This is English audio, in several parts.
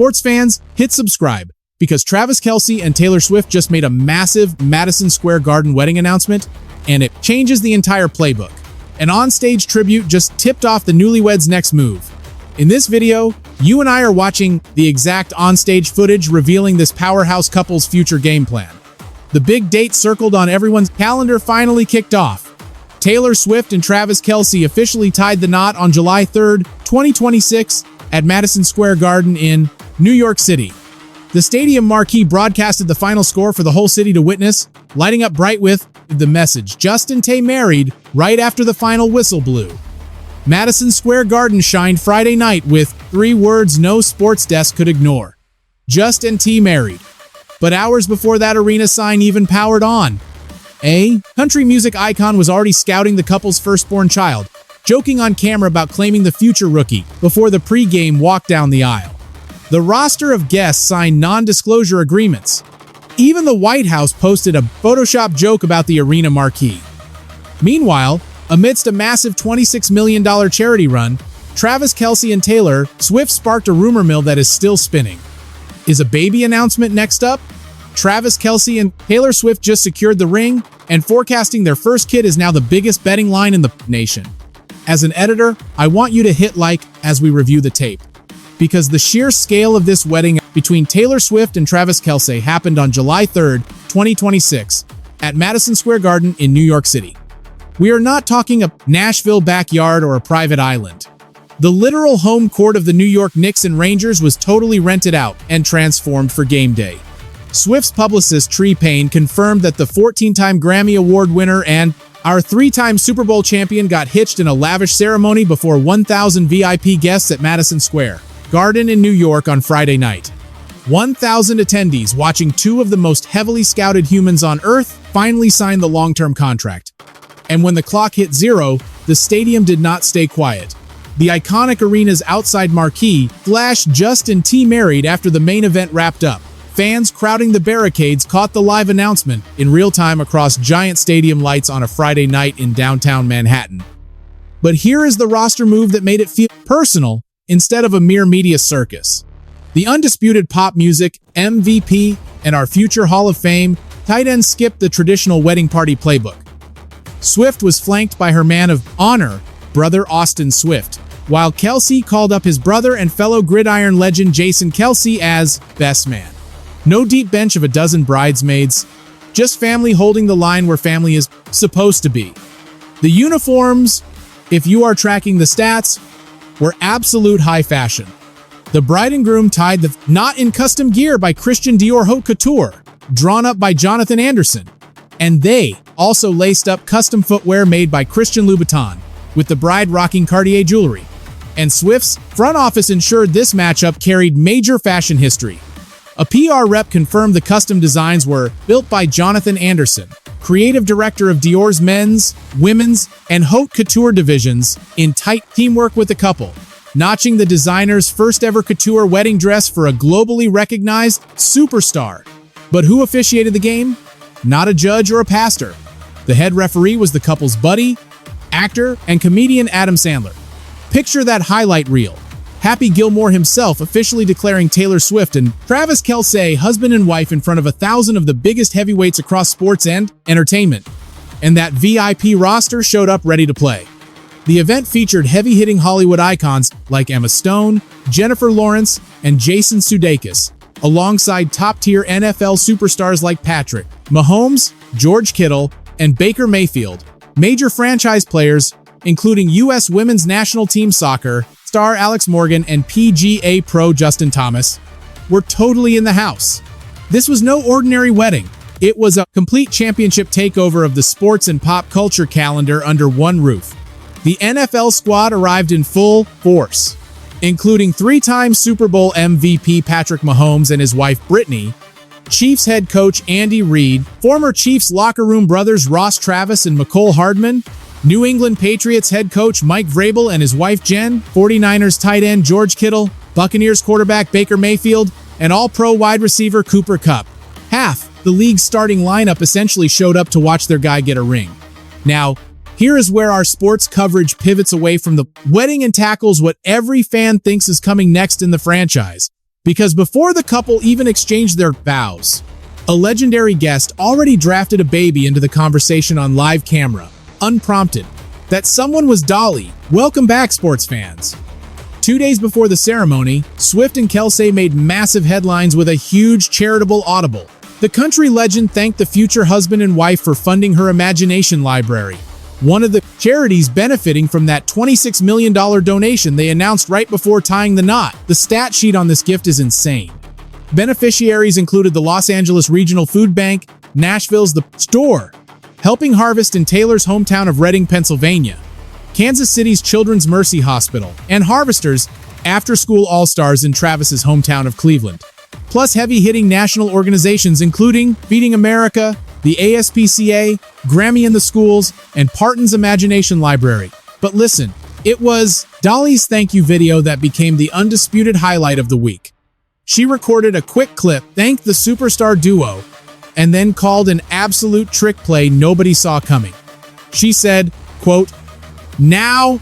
Sports fans, hit subscribe, because Travis Kelce and Taylor Swift just made a massive Madison Square Garden wedding announcement, and it changes the entire playbook. An on-stage tribute just tipped off the newlyweds' next move. In this video, you and I are watching the exact on-stage footage revealing this powerhouse couple's future game plan. The big date circled on everyone's calendar finally kicked off. Taylor Swift and Travis Kelce officially tied the knot on July 3rd, 2026 at Madison Square Garden in New York City. The stadium marquee broadcasted the final score for the whole city to witness, lighting up bright with the message, "Justin Tay married," right after the final whistle blew. Madison Square Garden shined Friday night with 3 words no sports desk could ignore. Justin T married. But hours before that arena sign even powered on, a country music icon was already scouting the couple's firstborn child, joking on camera about claiming the future rookie before the pre-game walk down the aisle. The roster of guests signed non-disclosure agreements. Even the White House posted a Photoshop joke about the arena marquee. Meanwhile, amidst a massive $26 million charity run, Travis Kelce and Taylor Swift sparked a rumor mill that is still spinning. Is a baby announcement next up? Travis Kelce and Taylor Swift just secured the ring, and forecasting their first kid is now the biggest betting line in the nation. As an editor, I want you to hit like as we review the tape, because the sheer scale of this wedding between Taylor Swift and Travis Kelce happened on July 3rd, 2026, at Madison Square Garden in New York City. We are not talking a Nashville backyard or a private island. The literal home court of the New York Knicks and Rangers was totally rented out and transformed for game day. Swift's publicist, Tree Payne, confirmed that the 14-time Grammy Award winner and our 3-time Super Bowl champion got hitched in a lavish ceremony before 1,000 VIP guests at Madison Square Garden in New York on Friday night. 1,000 attendees watching 2 of the most heavily scouted humans on Earth finally signed the long-term contract. And when the clock hit 0, the stadium did not stay quiet. The iconic arena's outside marquee flashed Justin T married after the main event wrapped up. Fans crowding the barricades caught the live announcement in real time across giant stadium lights on a Friday night in downtown Manhattan. But here is the roster move that made it feel personal instead of a mere media circus. The undisputed pop music, MVP, and our future Hall of Fame tight ends skipped the traditional wedding party playbook. Swift was flanked by her man of honor, brother Austin Swift, while Kelce called up his brother and fellow gridiron legend Jason Kelce as best man. No deep bench of a dozen bridesmaids, just family holding the line where family is supposed to be. The uniforms, if you are tracking the stats, were absolute high fashion. The bride and groom tied the knot in custom gear by Christian Dior Haute Couture, drawn up by Jonathan Anderson. And they also laced up custom footwear made by Christian Louboutin, with the bride rocking Cartier jewelry. And Swift's front office ensured this matchup carried major fashion history. A PR rep confirmed the custom designs were built by Jonathan Anderson, creative director of Dior's men's, women's, and haute couture divisions, in tight teamwork with the couple, notching the designer's first ever couture wedding dress for a globally recognized superstar. But who officiated the game? Not a judge or a pastor. The head referee was the couple's buddy, actor, and comedian Adam Sandler. Picture that highlight reel. Happy Gilmore himself officially declaring Taylor Swift and Travis Kelce husband and wife in front of 1,000 of the biggest heavyweights across sports and entertainment. And that VIP roster showed up ready to play. The event featured heavy-hitting Hollywood icons like Emma Stone, Jennifer Lawrence, and Jason Sudeikis, alongside top-tier NFL superstars like Patrick Mahomes, George Kittle, and Baker Mayfield. Major franchise players, including U.S. Women's National Team Soccer star Alex Morgan and PGA pro Justin Thomas, were totally in the house. This was no ordinary wedding. It was a complete championship takeover of the sports and pop culture calendar under one roof. The NFL squad arrived in full force, including 3-time Super Bowl MVP Patrick Mahomes and his wife Brittany, Chiefs head coach Andy Reid, former Chiefs locker room brothers Ross Travis and McCole Hardman, New England Patriots head coach Mike Vrabel and his wife Jen, 49ers tight end George Kittle, Buccaneers quarterback Baker Mayfield, and all-pro wide receiver Cooper Kupp. Half the league's starting lineup essentially showed up to watch their guy get a ring. Now, here is where our sports coverage pivots away from the wedding and tackles what every fan thinks is coming next in the franchise. Because before the couple even exchanged their vows, a legendary guest already drafted a baby into the conversation on live camera, unprompted. That someone was Dolly. Welcome back, sports fans. 2 days before the ceremony, Swift and Kelce made massive headlines with a huge charitable audible. The country legend thanked the future husband and wife for funding her imagination library, one of the charities benefiting from that $26 million donation they announced right before tying the knot. The stat sheet on this gift is insane. Beneficiaries included the Los Angeles Regional Food Bank, Nashville's The Store, Helping Harvest in Taylor's hometown of Reading, Pennsylvania, Kansas City's Children's Mercy Hospital, and Harvesters, after-school all-stars in Travis's hometown of Cleveland. Plus heavy-hitting national organizations including Feeding America, the ASPCA, Grammy in the Schools, and Parton's Imagination Library. But listen, it was Dolly's thank you video that became the undisputed highlight of the week. She recorded a quick clip, thanked the superstar duo, and then called an absolute trick play nobody saw coming. She said, quote, "Now,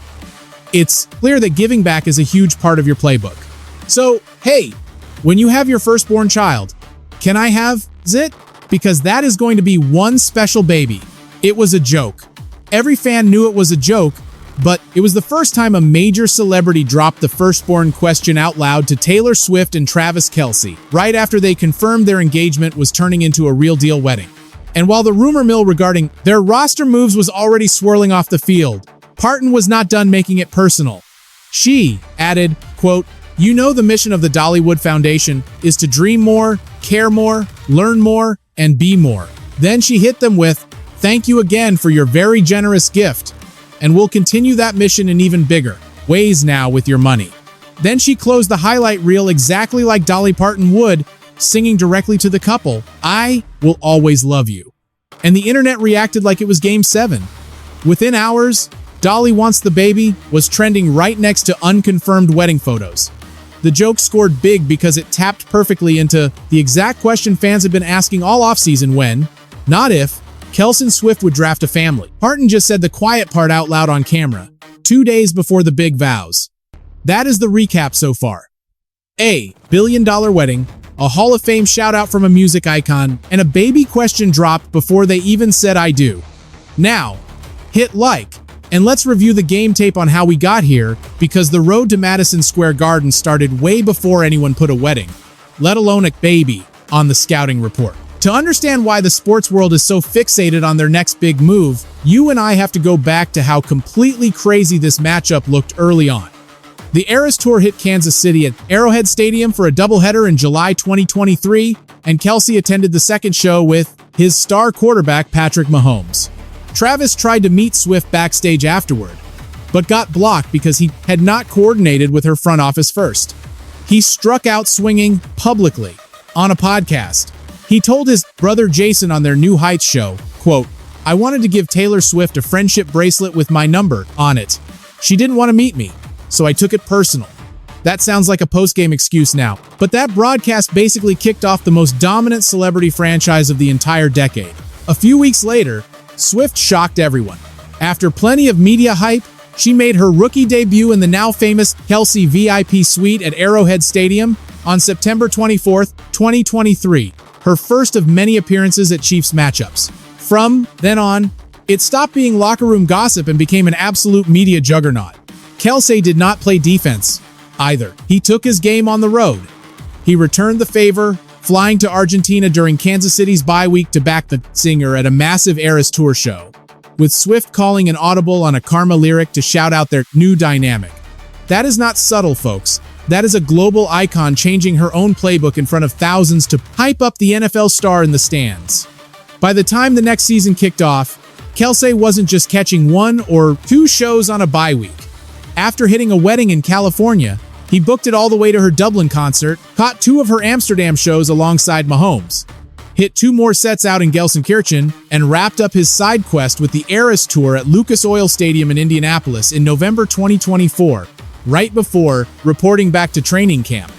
it's clear that giving back is a huge part of your playbook. So, hey, when you have your firstborn child, can I have it? Because that is going to be one special baby." It was a joke. Every fan knew it was a joke, but it was the first time a major celebrity dropped the firstborn question out loud to Taylor Swift and Travis Kelce, right after they confirmed their engagement was turning into a real-deal wedding. And while the rumor mill regarding their roster moves was already swirling off the field, Parton was not done making it personal. She added, quote, "You know the mission of the Dollywood Foundation is to dream more, care more, learn more, and be more." Then she hit them with, "Thank you again for your very generous gift, and we'll continue that mission in even bigger ways now with your money." Then she closed the highlight reel exactly like Dolly Parton would, singing directly to the couple, "I will always love you." And the internet reacted like it was Game 7. Within hours, "Dolly wants the baby" was trending right next to unconfirmed wedding photos. The joke scored big because it tapped perfectly into the exact question fans had been asking all offseason: when, not if, Kelce and Swift would draft a family. Parton just said the quiet part out loud on camera, 2 days before the big vows. That is the recap so far. A billion-dollar wedding, a Hall of Fame shout-out from a music icon, and a baby question dropped before they even said "I do." Now, hit like, and let's review the game tape on how we got here, because the road to Madison Square Garden started way before anyone put a wedding, let alone a baby, on the scouting report. To understand why the sports world is so fixated on their next big move, you and I have to go back to how completely crazy this matchup looked early on. The Eras Tour hit Kansas City at Arrowhead Stadium for a doubleheader in July 2023, and Kelce attended the second show with his star quarterback Patrick Mahomes. Travis tried to meet Swift backstage afterward, but got blocked because he had not coordinated with her front office first. He struck out swinging publicly on a podcast. He told his brother Jason on their New Heights show, quote, "I wanted to give Taylor Swift a friendship bracelet with my number on it. She didn't want to meet me, so I took it personal." That sounds like a post-game excuse now, but that broadcast basically kicked off the most dominant celebrity franchise of the entire decade. A few weeks later, Swift shocked everyone. After plenty of media hype, she made her rookie debut in the now famous Kelce VIP suite at Arrowhead Stadium on September 24, 2023, her first of many appearances at Chiefs matchups. From then on, it stopped being locker room gossip and became an absolute media juggernaut. Kelce did not play defense either. He took his game on the road. He returned the favor, flying to Argentina during Kansas City's bye week to back the singer at a massive Eras Tour show, with Swift calling an audible on a Karma lyric to shout out their new dynamic. That is not subtle, folks. That is a global icon changing her own playbook in front of thousands to hype up the NFL star in the stands. By the time the next season kicked off, Kelce wasn't just catching 1 or 2 shows on a bye week. After hitting a wedding in California, he booked it all the way to her Dublin concert, caught 2 of her Amsterdam shows alongside Mahomes, hit 2 more sets out in Gelsenkirchen, and wrapped up his side quest with the Eras Tour at Lucas Oil Stadium in Indianapolis in November 2024, right before reporting back to training camp.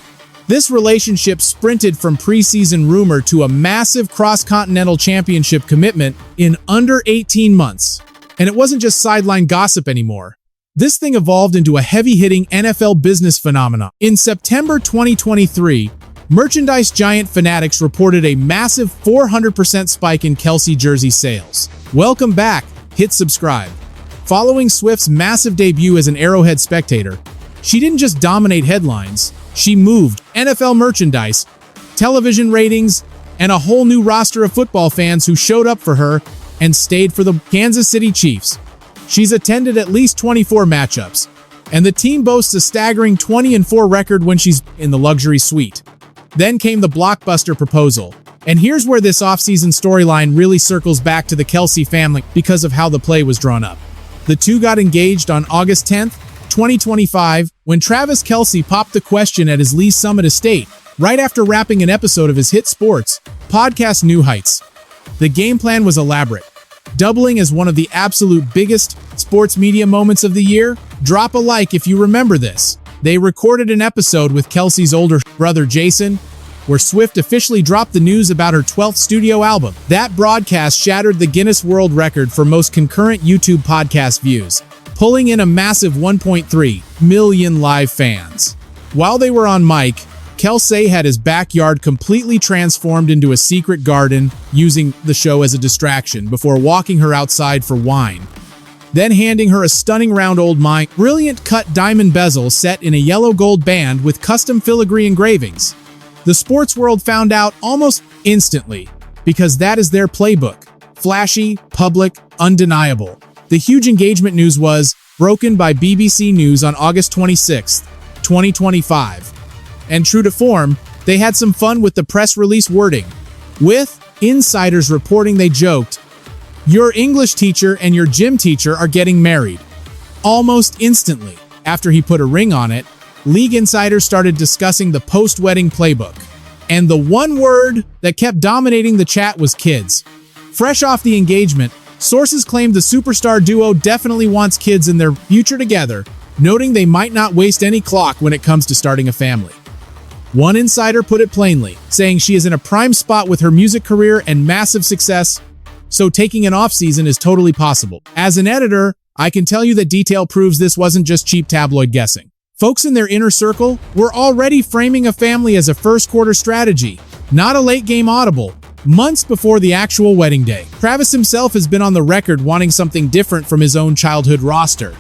This relationship sprinted from preseason rumor to a massive cross-continental championship commitment in under 18 months. And it wasn't just sideline gossip anymore. This thing evolved into a heavy-hitting NFL business phenomenon. In September 2023, merchandise giant Fanatics reported a massive 400% spike in Kelce jersey sales. Welcome back, hit subscribe. Following Swift's massive debut as an Arrowhead spectator, she didn't just dominate headlines, she moved NFL merchandise, television ratings, and a whole new roster of football fans who showed up for her and stayed for the Kansas City Chiefs. She's attended at least 24 matchups, and the team boasts a staggering 20-4 record when she's in the luxury suite. Then came the blockbuster proposal, and here's where this offseason storyline really circles back to the Kelce family because of how the play was drawn up. The two got engaged on August 10th, 2025, when Travis Kelce popped the question at his Lee's Summit estate, right after wrapping an episode of his hit sports podcast New Heights. The game plan was elaborate, doubling as one of the absolute biggest sports media moments of the year. Drop a like if you remember this. They recorded an episode with Kelce's older brother Jason, where Swift officially dropped the news about her 12th studio album. That broadcast shattered the Guinness World Record for most concurrent YouTube podcast views, pulling in a massive 1.3 million live fans. While they were on mic, Kelce had his backyard completely transformed into a secret garden, using the show as a distraction before walking her outside for wine. Then handing her a stunning round old mine, brilliant cut diamond bezel set in a yellow gold band with custom filigree engravings. The sports world found out almost instantly, because that is their playbook. Flashy, public, undeniable. The huge engagement news was broken by BBC News on August 26, 2025. And true to form, they had some fun with the press release wording, with insiders reporting they joked, "Your English teacher and your gym teacher are getting married." Almost instantly, after he put a ring on it, league insiders started discussing the post-wedding playbook. And the one word that kept dominating the chat was kids. Fresh off the engagement, sources claimed the superstar duo definitely wants kids in their future together, noting they might not waste any clock when it comes to starting a family. One insider put it plainly, saying she is in a prime spot with her music career and massive success, so taking an off-season is totally possible. As an editor, I can tell you that detail proves this wasn't just cheap tabloid guessing. Folks in their inner circle were already framing a family as a first-quarter strategy, not a late-game audible, months before the actual wedding day. Travis himself has been on the record wanting something different from his own childhood roster.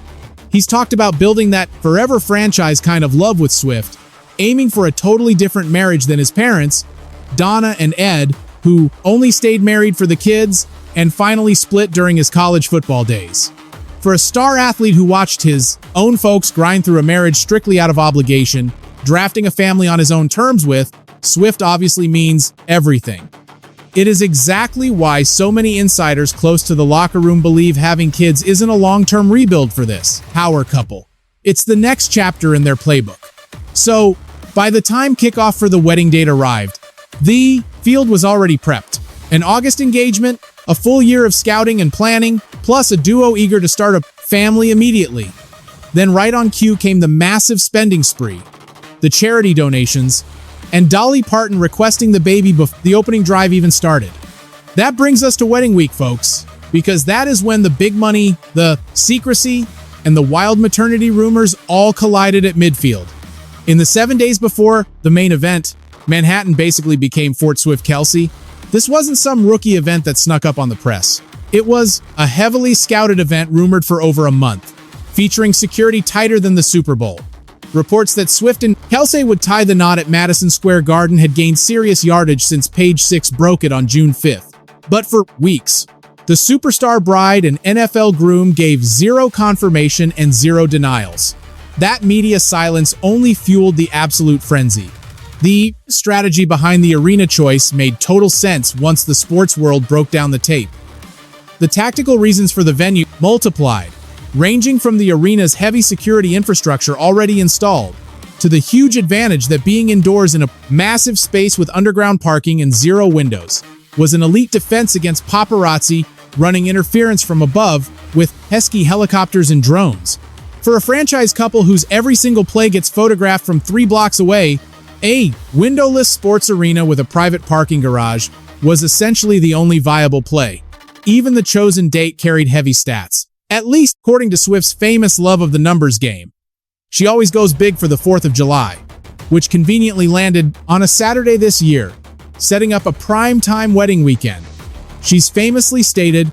He's talked about building that forever franchise kind of love with Swift, aiming for a totally different marriage than his parents, Donna and Ed, who only stayed married for the kids and finally split during his college football days. For a star athlete who watched his own folks grind through a marriage strictly out of obligation, drafting a family on his own terms with, Swift obviously means everything. It is exactly why so many insiders close to the locker room believe having kids isn't a long-term rebuild for this power couple. It's the next chapter in their playbook. So, by the time kickoff for the wedding date arrived, the field was already prepped. An August engagement, a full year of scouting and planning, plus a duo eager to start a family immediately. Then right on cue came the massive spending spree, the charity donations, and Dolly Parton requesting the baby before the opening drive even started. That brings us to wedding week, folks, because that is when the big money, the secrecy, and the wild maternity rumors all collided at midfield. In the 7 days before the main event, Manhattan basically became Fort Swift Kelce. This wasn't some rookie event that snuck up on the press. It was a heavily scouted event rumored for over a month, featuring security tighter than the Super Bowl. Reports that Swift and Kelce would tie the knot at Madison Square Garden had gained serious yardage since Page Six broke it on June 5th. But for weeks, the superstar bride and NFL groom gave zero confirmation and zero denials. That media silence only fueled the absolute frenzy. The strategy behind the arena choice made total sense once the sports world broke down the tape. The tactical reasons for the venue multiplied, ranging from the arena's heavy security infrastructure already installed, to the huge advantage that being indoors in a massive space with underground parking and zero windows was an elite defense against paparazzi running interference from above with pesky helicopters and drones. For a franchise couple whose every single play gets photographed from 3 blocks away, a windowless sports arena with a private parking garage was essentially the only viable play. Even the chosen date carried heavy stats. At least according to Swift's famous love of the numbers game. She always goes big for the 4th of July, which conveniently landed on a Saturday this year, setting up a prime-time wedding weekend. She's famously stated,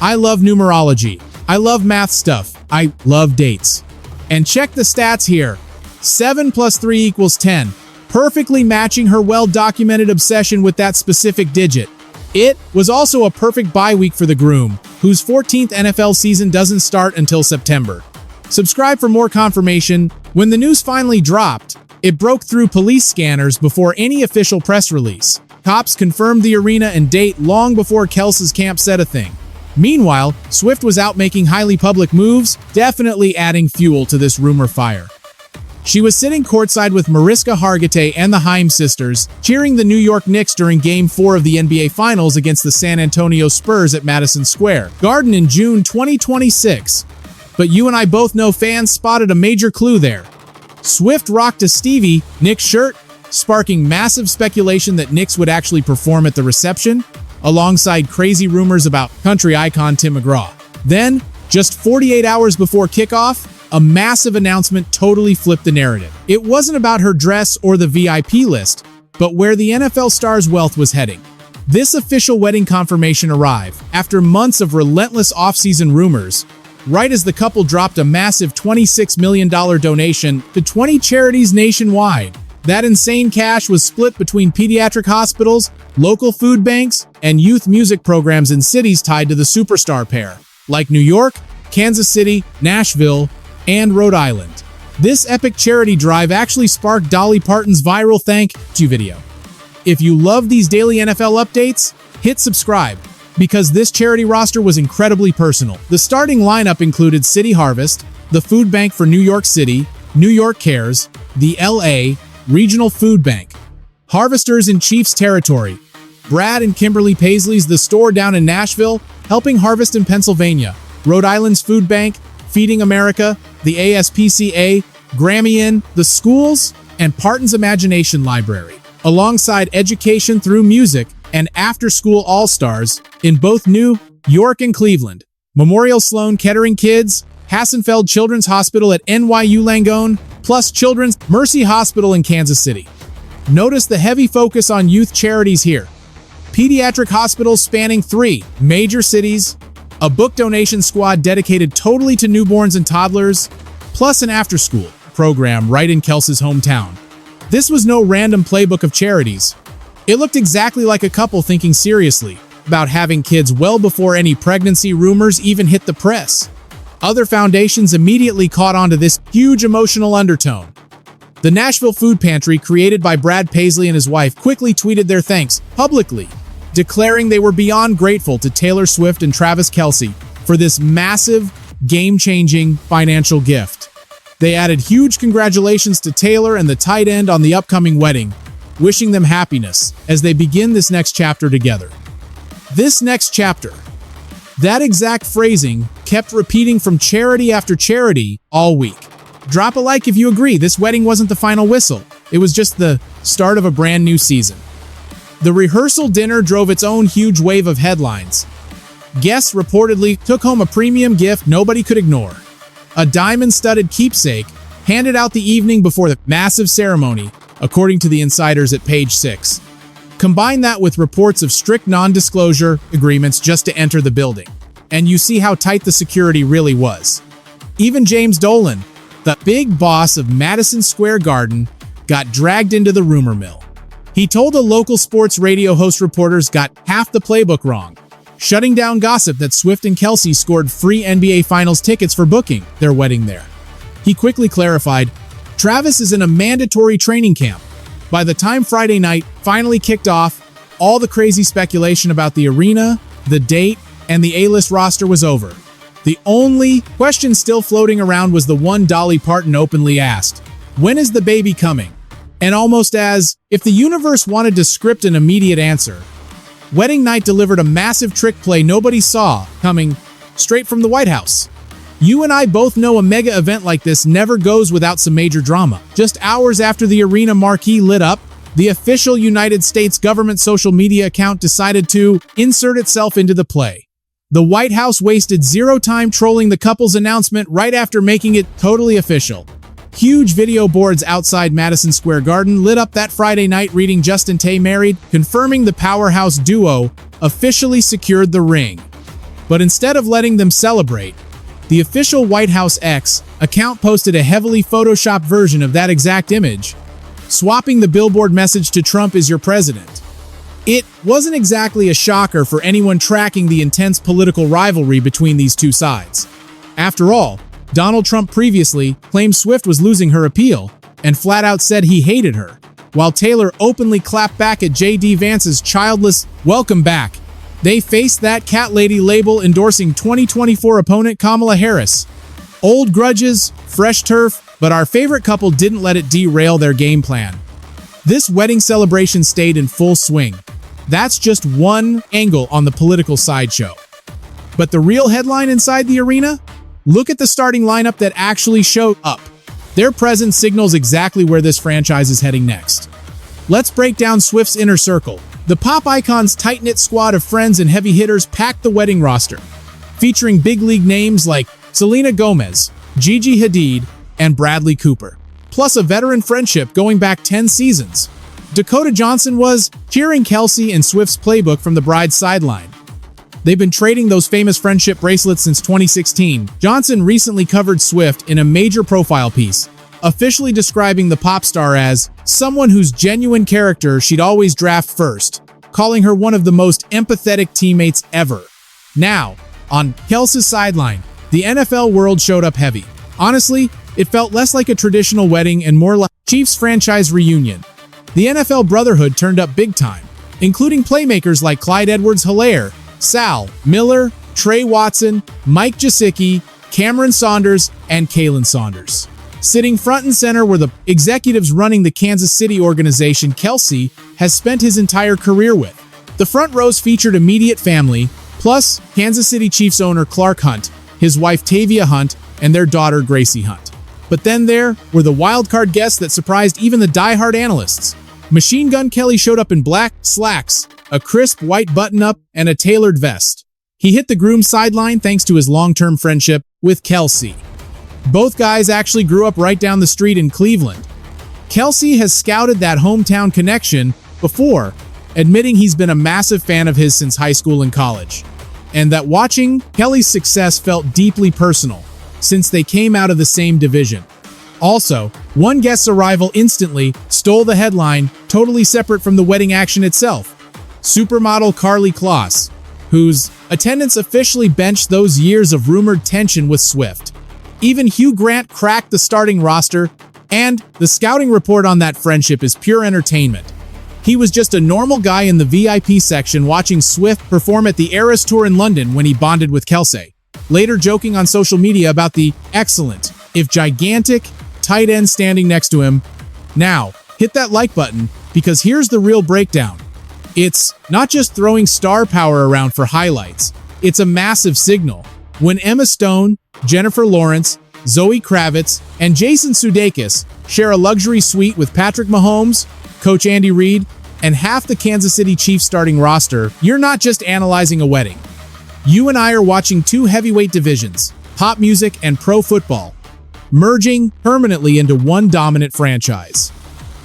"I love numerology. I love math stuff. I love dates." And check the stats here. 7 plus 3 equals 10, perfectly matching her well-documented obsession with that specific digit. It was also a perfect bye week for the groom, whose 14th NFL season doesn't start until September. Subscribe for more confirmation. When the news finally dropped, it broke through police scanners before any official press release. Cops confirmed the arena and date long before Kelce's camp said a thing. Meanwhile, Swift was out making highly public moves, definitely adding fuel to this rumor fire. She was sitting courtside with Mariska Hargitay and the Haim sisters, cheering the New York Knicks during Game 4 of the NBA Finals against the San Antonio Spurs at Madison Square Garden in June 2026. But you and I both know fans spotted a major clue there. Swift rocked a Stevie Nicks shirt, sparking massive speculation that Nicks would actually perform at the reception, alongside crazy rumors about country icon Tim McGraw. Then, just 48 hours before kickoff, a massive announcement totally flipped the narrative. It wasn't about her dress or the VIP list, but where the NFL star's wealth was heading. This official wedding confirmation arrived after months of relentless off-season rumors, right as the couple dropped a massive $26 million donation to 20 charities nationwide. That insane cash was split between pediatric hospitals, local food banks, and youth music programs in cities tied to the superstar pair, like New York, Kansas City, Nashville, and Rhode Island. This epic charity drive actually sparked Dolly Parton's viral thank you video. If you love these daily NFL updates, hit subscribe, because this charity roster was incredibly personal. The starting lineup included City Harvest, the Food Bank for New York City, New York Cares, the LA Regional Food Bank, Harvesters in Chiefs Territory, Brad and Kimberly Paisley's The Store down in Nashville, helping harvest in Pennsylvania, Rhode Island's Food Bank, Feeding America, the ASPCA, Grammy Inn, the Schools, and Parton's Imagination Library, alongside Education Through Music and After School All-Stars in both New York and Cleveland, Memorial Sloan Kettering Kids, Hassenfeld Children's Hospital at NYU Langone, plus Children's Mercy Hospital in Kansas City. Notice the heavy focus on youth charities here. Pediatric hospitals spanning 3 major cities, a book donation squad dedicated totally to newborns and toddlers, plus an after-school program right in Kelce's hometown. This was no random playbook of charities. It looked exactly like a couple thinking seriously about having kids well before any pregnancy rumors even hit the press. Other foundations immediately caught on to this huge emotional undertone. The Nashville Food Pantry, created by Brad Paisley and his wife, quickly tweeted their thanks publicly, declaring they were beyond grateful to Taylor Swift and Travis Kelce for this massive, game-changing financial gift. They added huge congratulations to Taylor and the tight end on the upcoming wedding, wishing them happiness as they begin this next chapter together. This next chapter. That exact phrasing kept repeating from charity after charity all week. Drop a like if you agree this wedding wasn't the final whistle. It was just the start of a brand new season. The rehearsal dinner drove its own huge wave of headlines. Guests reportedly took home a premium gift nobody could ignore. A diamond-studded keepsake handed out the evening before the massive ceremony, according to the insiders at Page 6. Combine that with reports of strict non-disclosure agreements just to enter the building, and you see how tight the security really was. Even James Dolan, the big boss of Madison Square Garden, got dragged into the rumor mill. He told a local sports radio host reporters got half the playbook wrong, shutting down gossip that Swift and Kelce scored free NBA Finals tickets for booking their wedding there. He quickly clarified, Travis is in a mandatory training camp. By the time Friday night finally kicked off, all the crazy speculation about the arena, the date, and the A-list roster was over. The only question still floating around was the one Dolly Parton openly asked, when is the baby coming? And almost as if the universe wanted to script an immediate answer, wedding night delivered a massive trick play nobody saw coming straight from the White House. You and I both know a mega event like this never goes without some major drama. Just hours after the arena marquee lit up, the official United States government social media account decided to insert itself into the play. The White House wasted zero time trolling the couple's announcement right after making it totally official. Huge video boards outside Madison Square Garden lit up that Friday night reading Justin Tay married, confirming the powerhouse duo officially secured the ring. But instead of letting them celebrate, the official White House X account posted a heavily photoshopped version of that exact image, swapping the billboard message to "Trump is your president." It wasn't exactly a shocker for anyone tracking the intense political rivalry between these two sides. After all, Donald Trump previously claimed Swift was losing her appeal and flat out said he hated her, while Taylor openly clapped back at J.D. Vance's childless "welcome back." They faced that cat lady label endorsing 2024 opponent Kamala Harris. Old grudges, fresh turf, but our favorite couple didn't let it derail their game plan. This wedding celebration stayed in full swing. That's just one angle on the political sideshow. But the real headline inside the arena? Look at the starting lineup that actually showed up. Their presence signals exactly where this franchise is heading next. Let's break down Swift's inner circle. The pop icon's tight-knit squad of friends and heavy hitters packed the wedding roster, featuring big league names like Selena Gomez, Gigi Hadid, and Bradley Cooper, plus a veteran friendship going back 10 seasons. Dakota Johnson was cheering Kelce and Swift's playbook from the bride's sideline. They've been trading those famous friendship bracelets since 2016. Johnson recently covered Swift in a major profile piece, officially describing the pop star as someone whose genuine character she'd always draft first, calling her one of the most empathetic teammates ever. Now, on Kelce's sideline, the NFL world showed up heavy. Honestly, it felt less like a traditional wedding and more like Chiefs franchise reunion. The NFL Brotherhood turned up big time, including playmakers like Clyde Edwards-Helaire, Sal, Miller, Trey Watson, Mike Gesicki, Cameron Saunders, and Kalen Saunders. Sitting front and center were the executives running the Kansas City organization Kelce has spent his entire career with. The front rows featured immediate family, plus Kansas City Chiefs owner Clark Hunt, his wife Tavia Hunt, and their daughter Gracie Hunt. But then there were the wildcard guests that surprised even the diehard analysts. Machine Gun Kelly showed up in black slacks, a crisp white button-up, and a tailored vest. He hit the groom's sideline thanks to his long-term friendship with Kelce. Both guys actually grew up right down the street in Cleveland. Kelce has scouted that hometown connection before, admitting he's been a massive fan of his since high school and college, and that watching Kelly's success felt deeply personal, since they came out of the same division. Also, one guest's arrival instantly stole the headline, totally separate from the wedding action itself. Supermodel Karlie Kloss, whose attendance officially benched those years of rumored tension with Swift. Even Hugh Grant cracked the starting roster, and the scouting report on that friendship is pure entertainment. He was just a normal guy in the VIP section watching Swift perform at the Eras Tour in London when he bonded with Kelce, later joking on social media about the excellent, if gigantic, tight end standing next to him. Now, hit that like button, because here's the real breakdown. It's not just throwing star power around for highlights, it's a massive signal. When Emma Stone, Jennifer Lawrence, Zoe Kravitz, and Jason Sudeikis share a luxury suite with Patrick Mahomes, Coach Andy Reid, and half the Kansas City Chiefs starting roster, you're not just analyzing a wedding. You and I are watching two heavyweight divisions, pop music and pro football, merging permanently into one dominant franchise.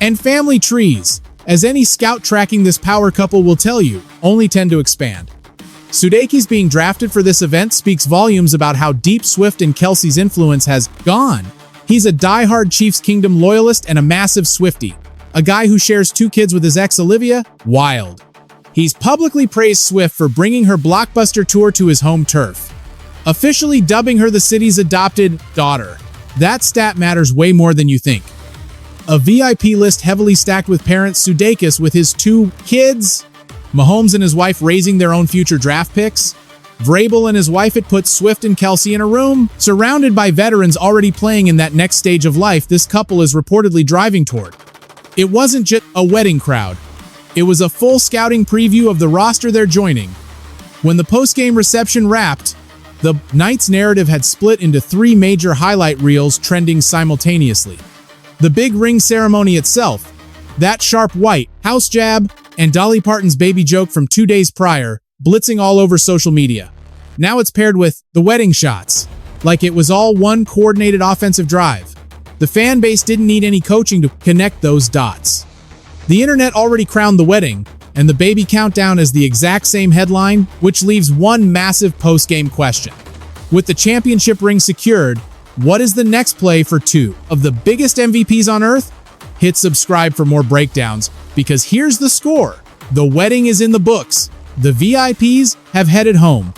And family trees, as any scout tracking this power couple will tell you, only tend to expand. Sudeikis being drafted for this event speaks volumes about how deep Swift and Kelce's influence has gone. He's a diehard Chiefs Kingdom loyalist and a massive Swiftie. A guy who shares 2 kids with his ex Olivia? Wild. He's publicly praised Swift for bringing her blockbuster tour to his home turf, officially dubbing her the city's adopted daughter. That stat matters way more than you think. A VIP list heavily stacked with parents Sudeikis with his 2 kids, Mahomes and his wife raising their own future draft picks, Vrabel and his wife. It puts Swift and Kelce in a room surrounded by veterans already playing in that next stage of life this couple is reportedly driving toward. It wasn't just a wedding crowd. It was a full scouting preview of the roster they're joining. When the post-game reception wrapped, the night's narrative had split into 3 major highlight reels trending simultaneously. The big ring ceremony itself, that sharp white house jab, and Dolly Parton's baby joke from 2 days prior, blitzing all over social media. Now it's paired with the wedding shots, like it was all one coordinated offensive drive. The fan base didn't need any coaching to connect those dots. The internet already crowned the wedding, and the baby countdown as the exact same headline, which leaves one massive post-game question. With the championship ring secured, what is the next play for two of the biggest MVPs on earth? Hit subscribe for more breakdowns, because here's the score. The wedding is in the books. The VIPs have headed home.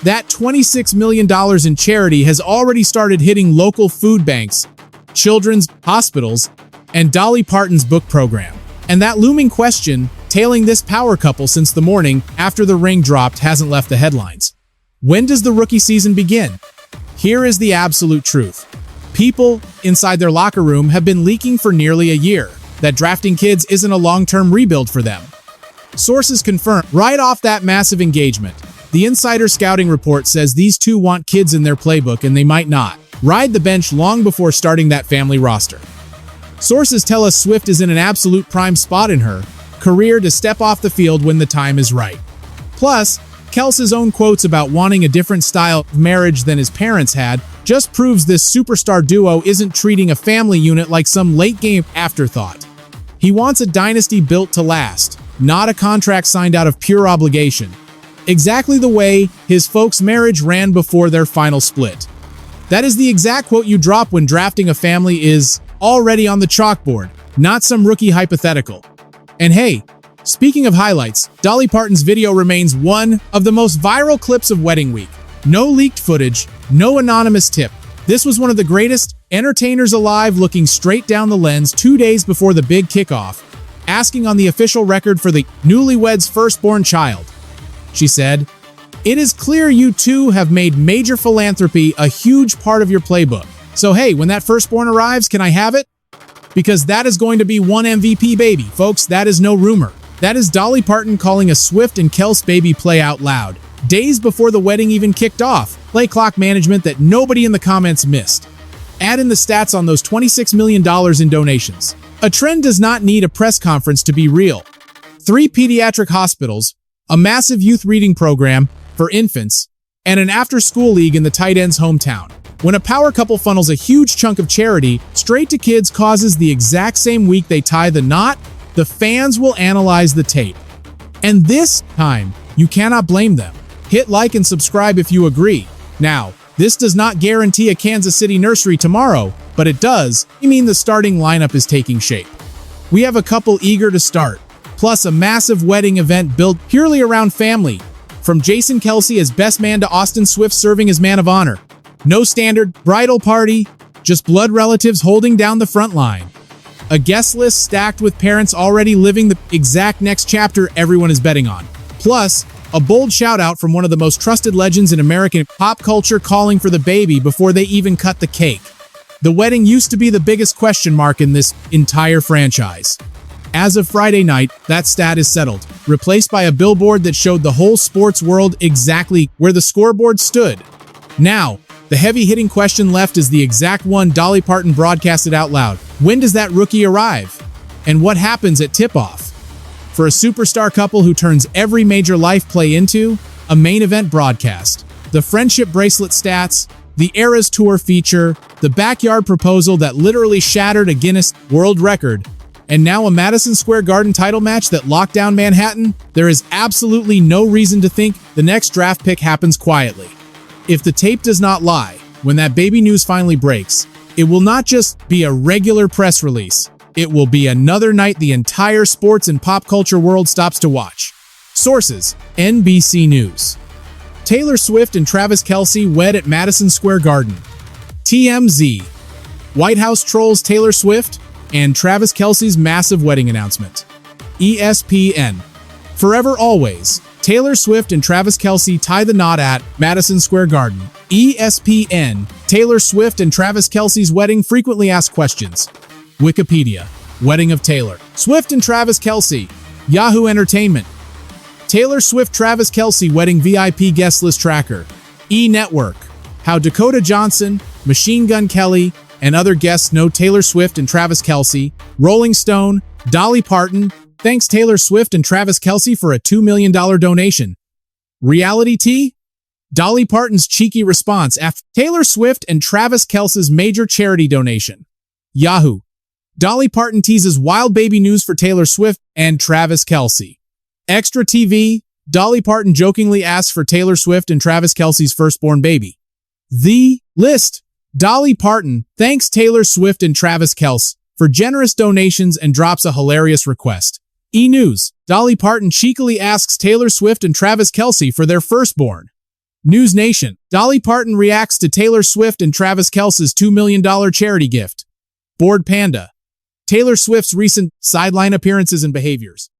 That $26 million in charity has already started hitting local food banks, children's hospitals, and Dolly Parton's book program. And that looming question, tailing this power couple since the morning after the ring dropped, hasn't left the headlines. When does the rookie season begin? Here is the absolute truth. People inside their locker room have been leaking for nearly a year that drafting kids isn't a long-term rebuild for them. Sources confirm right off that massive engagement. The insider scouting report says these two want kids in their playbook and they might not ride the bench long before starting that family roster. Sources tell us Swift is in an absolute prime spot in her career to step off the field when the time is right. Plus, Kelce's own quotes about wanting a different style of marriage than his parents had just proves this superstar duo isn't treating a family unit like some late-game afterthought. He wants a dynasty built to last, not a contract signed out of pure obligation. Exactly the way his folks' marriage ran before their final split. That is the exact quote you drop when drafting a family is already on the chalkboard, not some rookie hypothetical. And hey, speaking of highlights, Dolly Parton's video remains one of the most viral clips of wedding week. No leaked footage, no anonymous tip. This was one of the greatest entertainers alive, looking straight down the lens 2 days before the big kickoff, asking on the official record for the newlyweds' firstborn child. She said, "It is clear you two have made major philanthropy a huge part of your playbook. So hey, when that firstborn arrives, can I have it? Because that is going to be one MVP baby, folks. That is no rumor." That is Dolly Parton calling a Swift and Kelce baby play out loud, days before the wedding even kicked off. Play clock management that nobody in the comments missed. Add in the stats on those $26 million in donations. A trend does not need a press conference to be real. 3 pediatric hospitals, a massive youth reading program for infants, and an after-school league in the tight end's hometown. When a power couple funnels a huge chunk of charity straight to kids causes the exact same week they tie the knot, the fans will analyze the tape. And this time, you cannot blame them. Hit like and subscribe if you agree. Now, this does not guarantee a Kansas City nursery tomorrow, but it does mean the starting lineup is taking shape. We have a couple eager to start, plus a massive wedding event built purely around family, from Jason Kelce as best man to Austin Swift serving as man of honor. No standard bridal party, just blood relatives holding down the front line. A guest list stacked with parents already living the exact next chapter everyone is betting on. Plus, a bold shout-out from one of the most trusted legends in American pop culture calling for the baby before they even cut the cake. The wedding used to be the biggest question mark in this entire franchise. As of Friday night, that stat is settled, replaced by a billboard that showed the whole sports world exactly where the scoreboard stood. Now, the heavy-hitting question left is the exact one Dolly Parton broadcasted out loud. When does that rookie arrive? And what happens at tip-off? For a superstar couple who turns every major life play into a main event broadcast, the friendship bracelet stats, the Eras Tour feature, the backyard proposal that literally shattered a Guinness World Record, and now a Madison Square Garden title match that locked down Manhattan, there is absolutely no reason to think the next draft pick happens quietly. If the tape does not lie, when that baby news finally breaks, it will not just be a regular press release. It will be another night the entire sports and pop culture world stops to watch. Sources: NBC News. Taylor Swift and Travis Kelce wed at Madison Square Garden. TMZ. White House trolls Taylor Swift and Travis Kelce's massive wedding announcement. ESPN. Forever Always. Taylor Swift and Travis Kelce tie the knot at Madison Square Garden. ESPN. Taylor Swift and Travis Kelce's wedding frequently asked questions. Wikipedia. Wedding of Taylor Swift and Travis Kelce. Yahoo Entertainment. Taylor Swift-Travis Kelce wedding VIP guest list tracker. E-Network. How Dakota Johnson, Machine Gun Kelly, and other guests know Taylor Swift and Travis Kelce. Rolling Stone. Dolly Parton thanks Taylor Swift and Travis Kelce for a $2 million donation. Reality T? Dolly Parton's cheeky response after Taylor Swift and Travis Kelce's major charity donation. Yahoo! Dolly Parton teases wild baby news for Taylor Swift and Travis Kelce. Extra TV, Dolly Parton jokingly asks for Taylor Swift and Travis Kelce's firstborn baby. The list. Dolly Parton thanks Taylor Swift and Travis Kelce for generous donations and drops a hilarious request. E! News. Dolly Parton cheekily asks Taylor Swift and Travis Kelce for their firstborn. News Nation. Dolly Parton reacts to Taylor Swift and Travis Kelce's $2 million charity gift. Bored Panda. Taylor Swift's recent sideline appearances and behaviors.